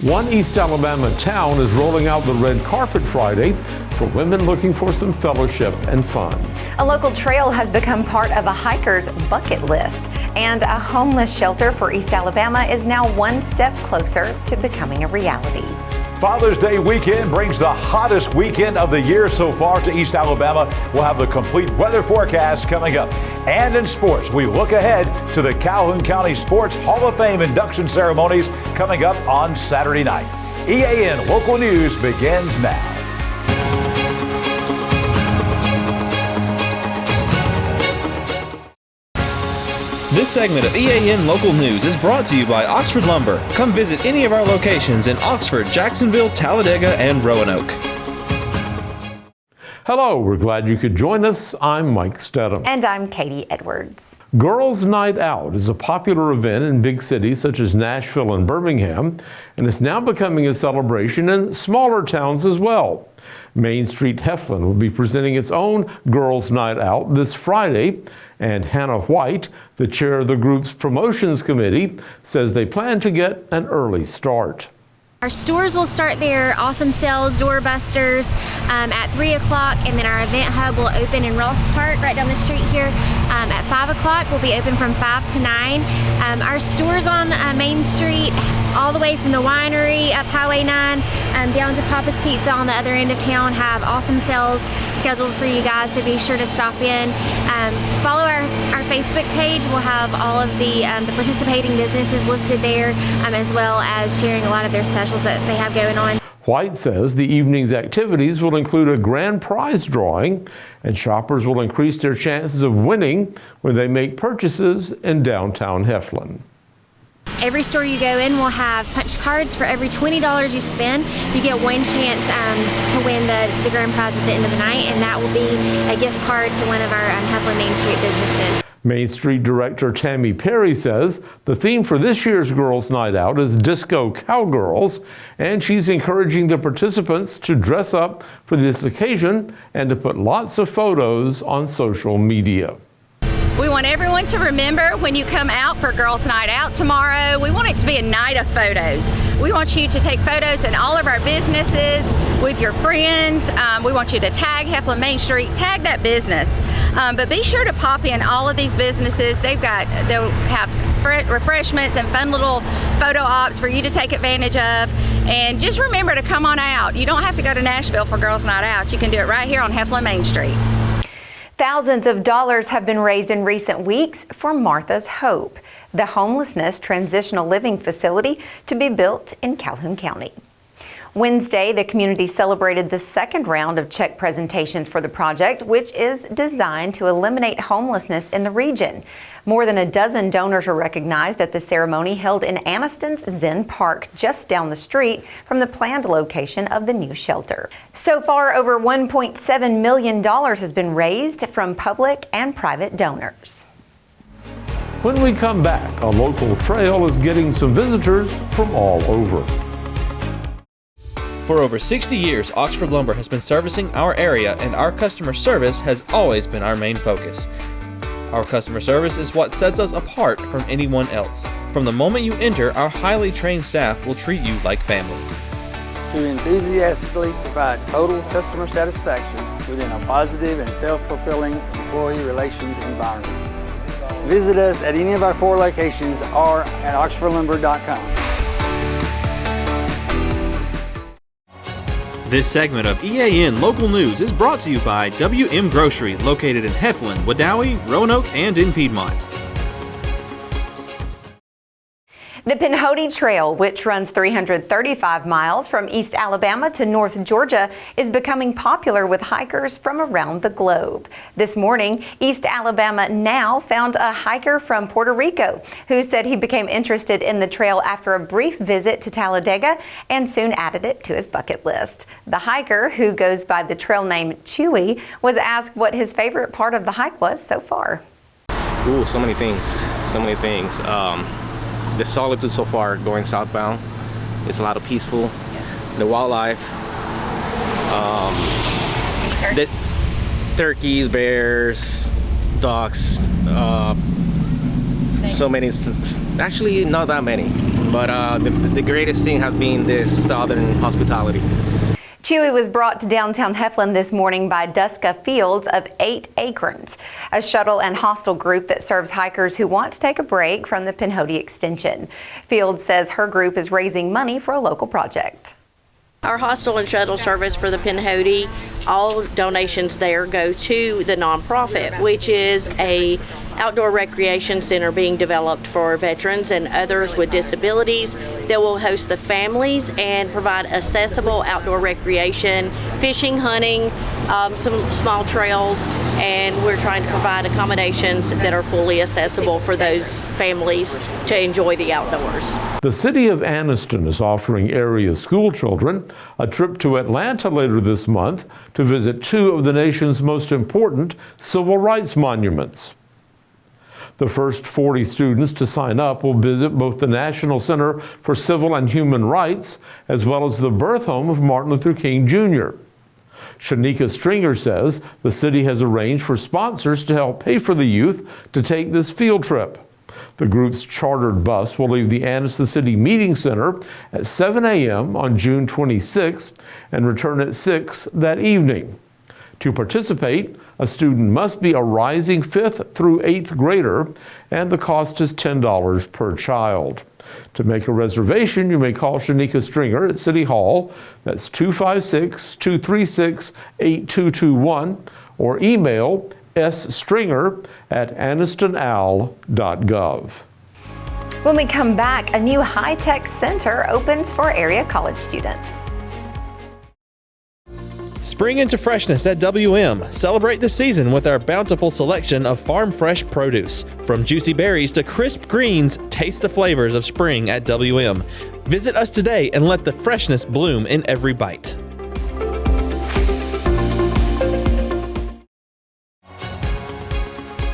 One East Alabama town is rolling out the Red Carpet Friday for women looking for some fellowship and fun. A local trail has become part of a hiker's bucket list, and a homeless shelter for East Alabama is now one step closer to becoming a reality. Father's Day weekend brings the hottest weekend of the year so far to East Alabama. We'll have the complete weather forecast coming up. And in sports, we look ahead to the Calhoun County Sports Hall of Fame induction ceremonies coming up on Saturday night. EAN Local News begins now. This segment of EAN Local News is brought to you by Oxford Lumber. Come visit any of our locations in Oxford, Jacksonville, Talladega, and Roanoke. Hello, we're glad you could join us. I'm Mike Stedham. And I'm Katie Edwards. Girls' Night Out is a popular event in big cities such as Nashville and Birmingham, and it's now becoming a celebration in smaller towns as well. Main Street Heflin will be presenting its own Girls' Night Out this Friday, and Hannah White, the chair of the group's promotions committee, says they plan to get an early start. Our stores will start their awesome sales, doorbusters, at 3 o'clock, and then our event hub will open in Ross Park right down the street here at 5 o'clock. We'll be open from 5 to 9. Our stores on Main Street, all the way from the winery up Highway 9 down to Papa's Pizza on the other end of town, have awesome sales scheduled for you guys, so be sure to stop in. Follow our Facebook page. We'll have all of the participating businesses listed there, as well as sharing a lot of their specials that they have going on. White says the evening's activities will include a grand prize drawing, and shoppers will increase their chances of winning when they make purchases in downtown Heflin. Every store you go in will have punch cards. For every $20 you spend, you get one chance to win the grand prize at the end of the night, and that will be a gift card to one of our Heflin Main Street businesses. Main Street Director Tammy Perry says the theme for this year's Girls' Night Out is Disco Cowgirls, and she's encouraging the participants to dress up for this occasion and to put lots of photos on social media. We want everyone to remember when you come out for Girls' Night Out tomorrow, we want it to be a night of photos. We want you to take photos in all of our businesses with your friends. We want you to tag Heflin Main Street, tag that business. But be sure to pop in all of these businesses. They'll have refreshments and fun little photo ops for you to take advantage of. And just remember to come on out. You don't have to go to Nashville for Girls' Night Out. You can do it right here on Heflin Main Street. Thousands of dollars have been raised in recent weeks for Martha's Hope, the homelessness transitional living facility to be built in Calhoun County. Wednesday, the community celebrated the second round of check presentations for the project, which is designed to eliminate homelessness in the region. More than a dozen donors were recognized at the ceremony held in Anniston's Zen Park, just down the street from the planned location of the new shelter. So far, over $1.7 million has been raised from public and private donors. When we come back, a local trail is getting some visitors from all over. For over 60 years, Oxford Lumber has been servicing our area, and our customer service has always been our main focus. Our customer service is what sets us apart from anyone else. From the moment you enter, our highly trained staff will treat you like family. To enthusiastically provide total customer satisfaction within a positive and self-fulfilling employee relations environment. Visit us at any of our 4 locations or at oxfordlumber.com. This segment of EAN Local News is brought to you by WM Grocery, located in Heflin, Wedowee, Roanoke, and in Piedmont. The Pinhoti Trail, which runs 335 miles from East Alabama to North Georgia, is becoming popular with hikers from around the globe. This morning, East Alabama Now found a hiker from Puerto Rico who said he became interested in the trail after a brief visit to Talladega and soon added it to his bucket list. The hiker, who goes by the trail name Chewy, was asked what his favorite part of the hike was so far. Ooh, so many things. The solitude so far going southbound, it's a lot of peaceful. Yes. The wildlife, the turkeys, bears, ducks, so many, actually not that many. But the greatest thing has been this southern hospitality. Chewy was brought to downtown Heflin this morning by Duska Fields of 8 Acorns, a shuttle and hostel group that serves hikers who want to take a break from the Pinhoti extension. Fields says her group is raising money for a local project. Our hostel and shuttle service for the Pinhoti, all donations there go to the nonprofit, which is a outdoor recreation center being developed for veterans and others with disabilities that will host the families and provide accessible outdoor recreation, fishing, hunting, some small trails, and we're trying to provide accommodations that are fully accessible for those families to enjoy the outdoors. The city of Anniston is offering area school children a trip to Atlanta later this month to visit 2 of the nation's most important civil rights monuments. The first 40 students to sign up will visit both the National Center for Civil and Human Rights as well as the birth home of Martin Luther King Jr. Shanika Stringer says the city has arranged for sponsors to help pay for the youth to take this field trip. The group's chartered bus will leave the Anniston City Meeting Center at 7 a.m. on June 26th and return at 6 that evening. To participate, a student must be a rising 5th through 8th grader, and the cost is $10 per child. To make a reservation, you may call Shanika Stringer at City Hall. That's 256-236-8221, or email sstringer@annistonal.gov. When we come back, a new high-tech center opens for area college students. Spring into freshness at WM. Celebrate the season with our bountiful selection of farm fresh produce. From juicy berries to crisp greens, taste the flavors of spring at WM. Visit us today and let the freshness bloom in every bite.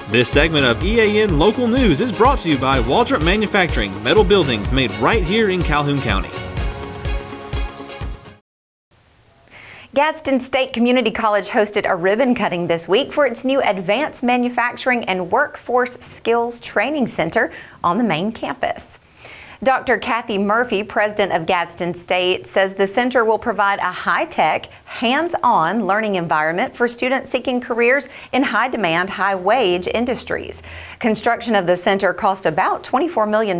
This segment of EAN Local News is brought to you by Waldrop Manufacturing, metal buildings made right here in Calhoun County. Gadsden State Community College hosted a ribbon cutting this week for its new Advanced Manufacturing and Workforce Skills Training Center on the main campus. Dr. Kathy Murphy, president of Gadsden State, says the center will provide a high-tech, hands-on learning environment for students seeking careers in high-demand, high-wage industries. Construction of the center cost about $24 million,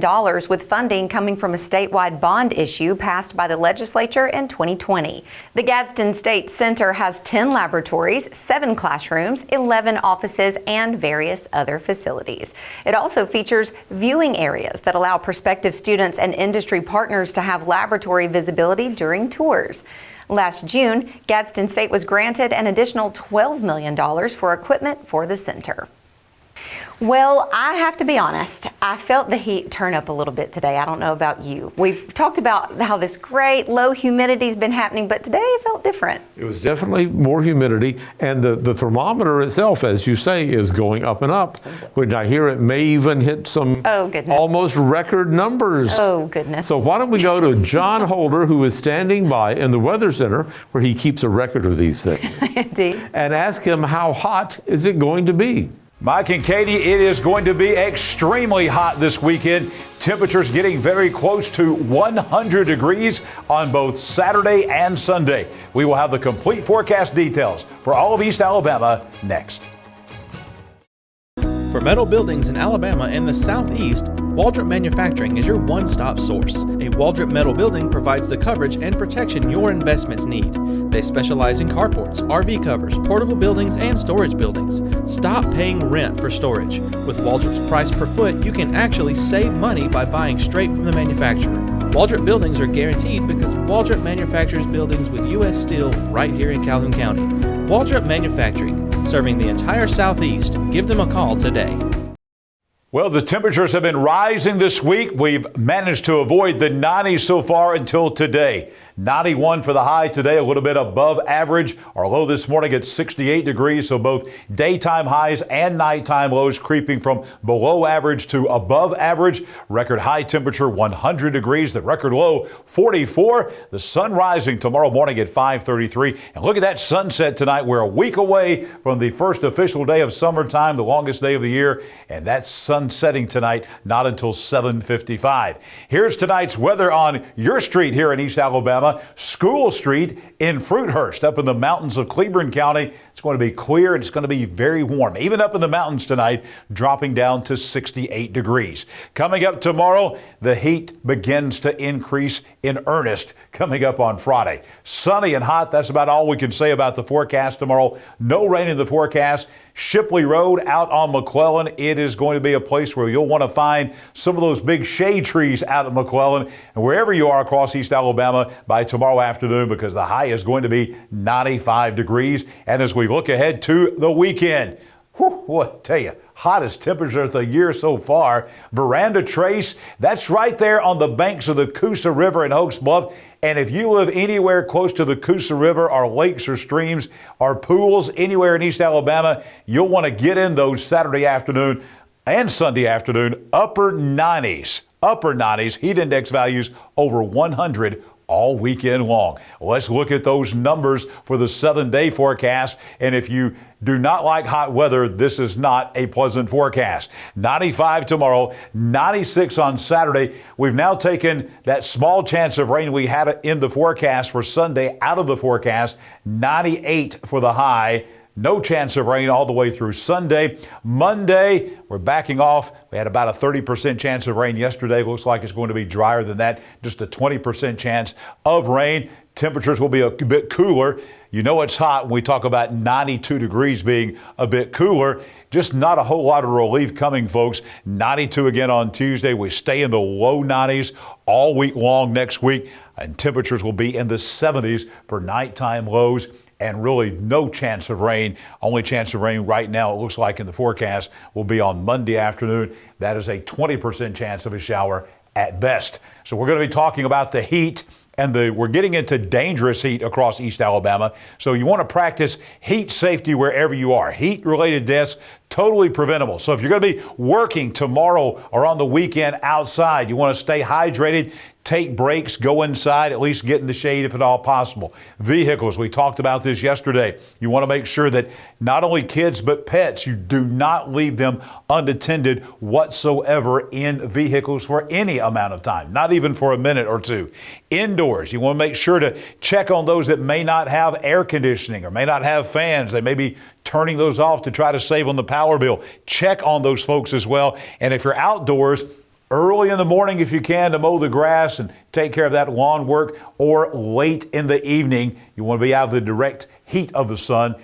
with funding coming from a statewide bond issue passed by the legislature in 2020. The Gadsden State Center has 10 laboratories, 7 classrooms, 11 offices, and various other facilities. It also features viewing areas that allow prospective students and industry partners to have laboratory visibility during tours. Last June, Gadsden State was granted an additional $12 million for equipment for the center. Well, I have to be honest, I felt the heat turn up a little bit today. I don't know about you. We've talked about how this great low humidity's been happening, but today it felt different. It was definitely more humidity, and the thermometer itself, as you say, is going up and up. When I hear it may even hit some almost record numbers. Oh, goodness. So why don't we go to John Holder, who is standing by in the Weather Center, where he keeps a record of these things. Indeed. And ask him, how hot is it going to be? Mike and Katie, it is going to be extremely hot this weekend. Temperatures getting very close to 100 degrees on both Saturday and Sunday. We will have the complete forecast details for all of East Alabama next. For metal buildings in Alabama and the Southeast, Waldrop Manufacturing is your one-stop source. A Waldrop metal building provides the coverage and protection your investments need. They specialize in carports, RV covers, portable buildings, and storage buildings. Stop paying rent for storage. With Waldrop's price per foot, you can actually save money by buying straight from the manufacturer. Waldrop buildings are guaranteed because Waldrop manufactures buildings with U.S. steel right here in Calhoun County. Waldrop Manufacturing, serving the entire Southeast. Give them a call today. Well, the temperatures have been rising this week. We've managed to avoid the 90s so far until today. 91 for the high today, a little bit above average. Our low this morning at 68 degrees, so both daytime highs and nighttime lows creeping from below average to above average. Record high temperature 100 degrees, the record low 44. The sun rising tomorrow morning at 5:33. And look at that sunset tonight. We're a week away from the first official day of summertime, the longest day of the year, and that's sun setting tonight, not until 7:55. Here's tonight's weather on your street here in East Alabama. School Street in Fruithurst, up in the mountains of Cleburne County. It's going to be clear and it's going to be very warm. Even up in the mountains tonight, dropping down to 68 degrees. Coming up tomorrow, the heat begins to increase in earnest coming up on Friday. Sunny and hot, that's about all we can say about the forecast tomorrow. No rain in the forecast. Shipley Road out on McClellan, it is going to be a place where you'll want to find some of those big shade trees out at McClellan and wherever you are across East Alabama by tomorrow afternoon, because the high is going to be 95 degrees. And as we look ahead to the weekend, I tell you, hottest temperature of the year so far. Veranda Trace, that's right there on the banks of the Coosa River in Oaks Bluff. And if you live anywhere close to the Coosa River or lakes or streams or pools anywhere in East Alabama, you'll want to get in those Saturday afternoon and Sunday afternoon upper 90s, heat index values over 100 all weekend long. Let's look at those numbers for the 7-day forecast. And if you do not like hot weather, this is not a pleasant forecast. 95 tomorrow, 96 on Saturday. We've now taken that small chance of rain we had in the forecast for Sunday out of the forecast. 98 for the high. No chance of rain all the way through Sunday. Monday, we're backing off. We had about a 30% chance of rain yesterday. Looks like it's going to be drier than that. Just a 20% chance of rain. Temperatures will be a bit cooler. You know it's hot when we talk about 92 degrees being a bit cooler. Just not a whole lot of relief coming, folks. 92 again on Tuesday. We stay in the low 90s all week long next week. And temperatures will be in the 70s for nighttime lows. And really no chance of rain. Only chance of rain right now, it looks like in the forecast, will be on Monday afternoon. That is a 20% chance of a shower at best. So we're going to be talking about the heat, and we're getting into dangerous heat across East Alabama. So you want to practice heat safety wherever you are. Heat-related deaths, totally preventable. So if you're going to be working tomorrow or on the weekend outside, you want to stay hydrated, take breaks, go inside, at least get in the shade if at all possible. Vehicles, we talked about this yesterday. You want to make sure that not only kids but pets, you do not leave them unattended whatsoever in vehicles for any amount of time, not even for a minute or two. Indoors, you want to make sure to check on those that may not have air conditioning or may not have fans. They may be turning those off to try to save on the power bill. Check on those folks as well. And if you're outdoors, early in the morning if you can to mow the grass and take care of that lawn work, or late in the evening, you want to be out of the direct heat of the sun,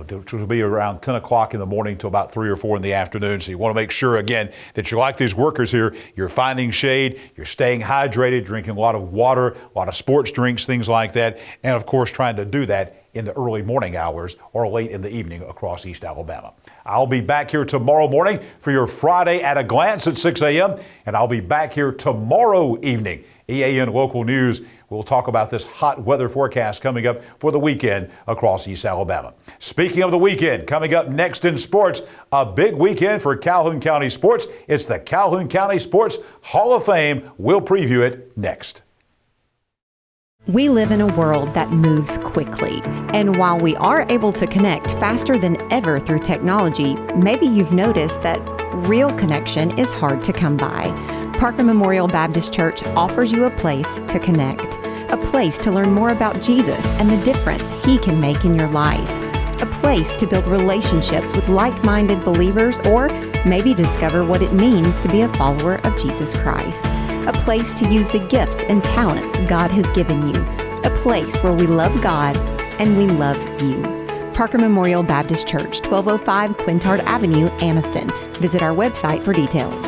which will be around 10 o'clock in the morning to about 3 or 4 in the afternoon. So you want to make sure, again, that you're like these workers here. You're finding shade, you're staying hydrated, drinking a lot of water, a lot of sports drinks, things like that. And of course, trying to do that in the early morning hours or late in the evening across East Alabama. I'll be back here tomorrow morning for your Friday at a glance at 6 a.m. And I'll be back here tomorrow evening. EAN Local News. We'll talk about this hot weather forecast coming up for the weekend across East Alabama. Speaking of the weekend, coming up next in sports, a big weekend for Calhoun County sports. It's the Calhoun County Sports Hall of Fame. We'll preview it next. We live in a world that moves quickly, and while we are able to connect faster than ever through technology, maybe you've noticed that real connection is hard to come by. Parker Memorial Baptist Church offers you a place to connect, a place to learn more about Jesus and the difference He can make in your life, a place to build relationships with like-minded believers, or maybe discover what it means to be a follower of Jesus Christ. A place to use the gifts and talents God has given you. A place where we love God and we love you. Parker Memorial Baptist Church, 1205 Quintard Avenue, Anniston. Visit our website for details.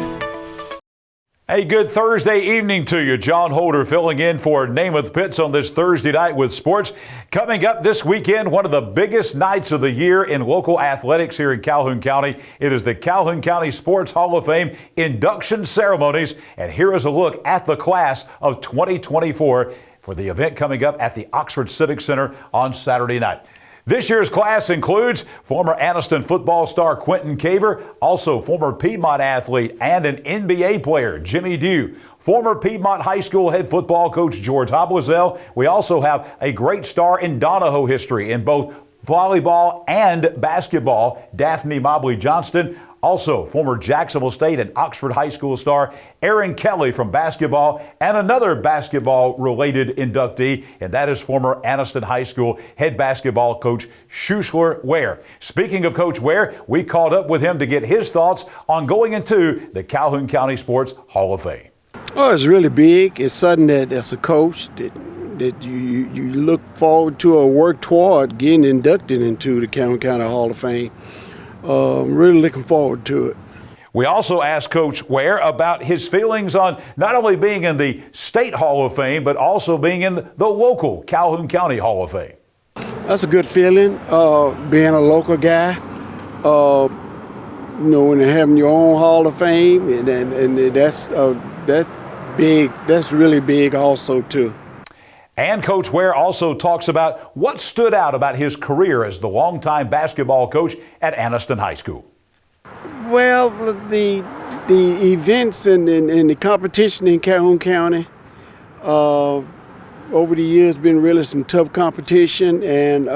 Hey, good Thursday evening to you. John Holder filling in for Namath Pitts on this Thursday night with sports. Coming up this weekend, one of the biggest nights of the year in local athletics here in Calhoun County. It is the Calhoun County Sports Hall of Fame induction ceremonies. And here is a look at the class of 2024. for the event coming up at the Oxford Civic Center on Saturday night. This year's class includes former Anniston football star Quentin Caver, also former Piedmont athlete and an NBA player, Jimmy Dew, former Piedmont High School head football coach George Hobwizel. We also have a great star in Donahoe history in both volleyball and basketball, Daphne Mobley Johnston. Also, former Jacksonville State and Oxford High School star Aaron Kelly from basketball, and another basketball-related inductee, and that is former Anniston High School head basketball coach Schuessler Ware. Speaking of Coach Ware, we caught up with him to get his thoughts on going into the Calhoun County Sports Hall of Fame. Oh, it's really big. It's something that as a coach that you look forward to or work toward getting inducted into the Calhoun County Hall of Fame. Really looking forward to it. We also asked Coach Ware about his feelings on not only being in the State Hall of Fame, but also being in the local Calhoun County Hall of Fame. That's a good feeling, being a local guy, and having your own Hall of Fame, and that's big. That's really big also, too. And Coach Ware also talks about what stood out about his career as the longtime basketball coach at Anniston High School. Well, the events and the competition in Calhoun County over the years been really some tough competition, and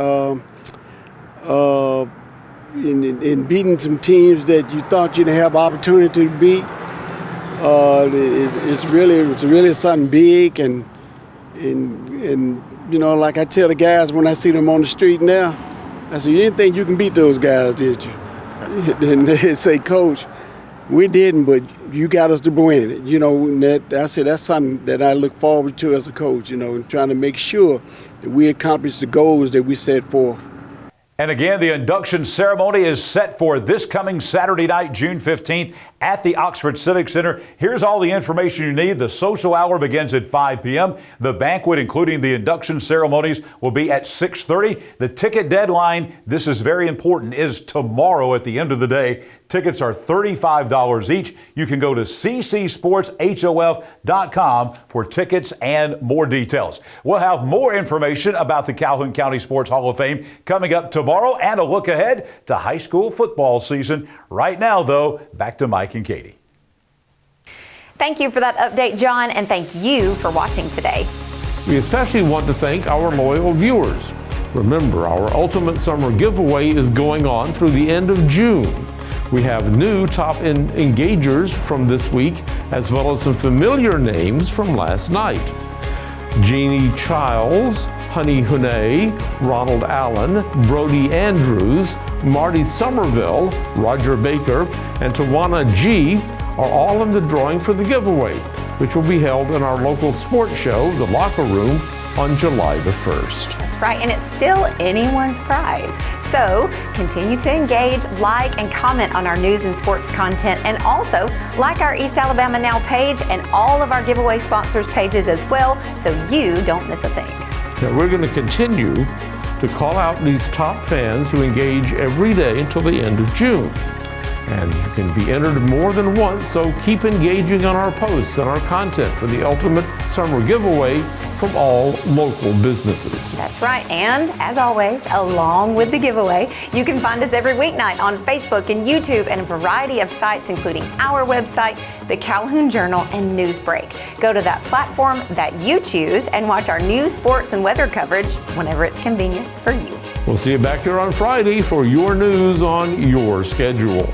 in beating some teams that you thought you didn't have opportunity to beat. It's really something big, and like I tell the guys when I see them on the street now, I say, you didn't think you can beat those guys, did you? And they say, Coach, we didn't, but you got us to win it. I say that's something that I look forward to as a coach, and trying to make sure that we accomplish the goals that we set forth. And again, the induction ceremony is set for this coming Saturday night, June 15th at the Oxford Civic Center. Here's all the information you need. The social hour begins at 5 p.m. The banquet, including the induction ceremonies, will be at 6:30. The ticket deadline, this is very important, is tomorrow at the end of the day. Tickets are $35 each. You can go to ccsportshof.com for tickets and more details. We'll have more information about the Calhoun County Sports Hall of Fame coming up tomorrow, and a look ahead to high school football season. Right now, though, back to Mike and Katie. Thank you for that update, John, and thank you for watching today. We especially want to thank our loyal viewers. Remember, our Ultimate Summer Giveaway is going on through the end of June. We have new top engagers from this week, as well as some familiar names from last night. Jeannie Childs, Honey Hunay, Ronald Allen, Brody Andrews, Marty Somerville, Roger Baker, and Tawana G are all in the drawing for the giveaway, which will be held in our local sports show, The Locker Room, on July the 1st. That's right, and it's still anyone's prize. So continue to engage, like, and comment on our news and sports content, and also like our East Alabama Now page and all of our giveaway sponsors pages as well, so you don't miss a thing. Now, we're going to continue to call out these top fans who engage every day until the end of June. And you can be entered more than once, so keep engaging on our posts and our content for the Ultimate Summer Giveaway from all local businesses. That's right, and as always, along with the giveaway, you can find us every weeknight on Facebook and YouTube and a variety of sites, including our website, the Calhoun Journal, and Newsbreak. Go to that platform that you choose and watch our news, sports, and weather coverage whenever it's convenient for you. We'll see you back here on Friday for your news on your schedule.